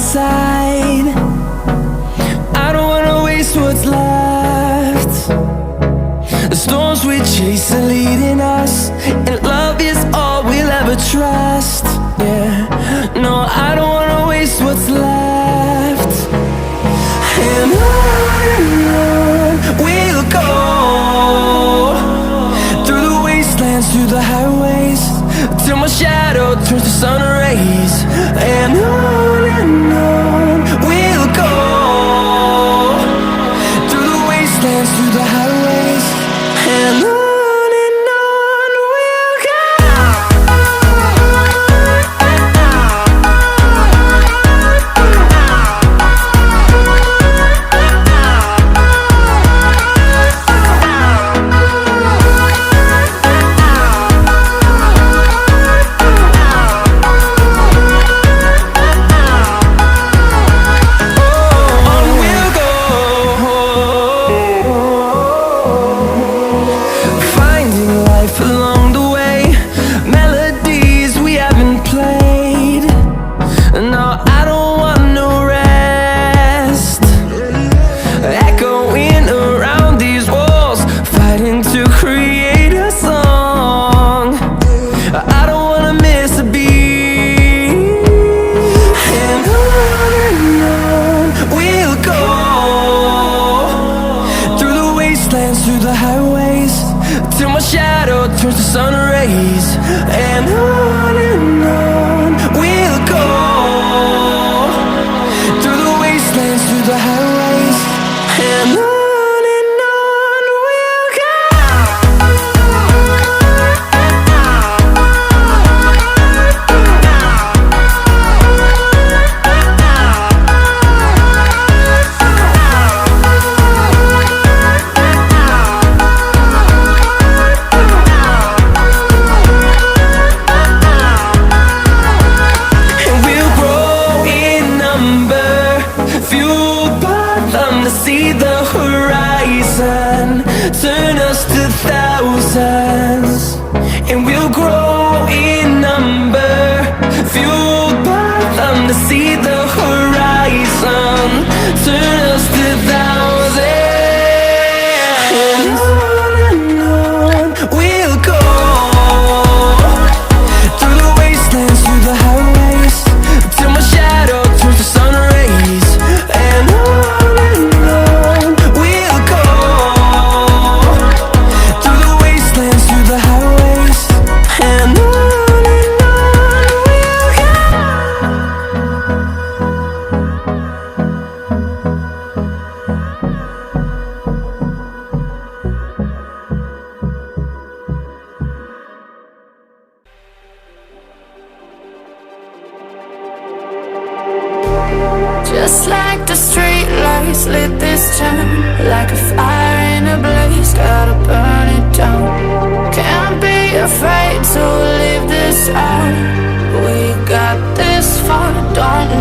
side. I don't wanna waste what's left. The storms we chase are leading us, and love is all we'll ever trust. Yeah, no, I don't wanna waste what's left. And on we'll go, through the wastelands, through the highways, till my shadow turns to sun rays. And on we'll go, through the wastelands, through the highways, and on we'll go. Through the highways, till my shadow turns to sun rays. And on we'll go, through the wastelands, through the highways, and on we'll go. See the horizon, turn us to thousands, and we'll grow in number, fueled by them. To see the horizon, turn us to thousands, and on we'll go, through the wastelands, through the highways, till my shadow turns to sun rays. And just like the street lights lit this town, like a fire in a blaze, gotta burn it down. Can't be afraid to leave this out. We got this far, don't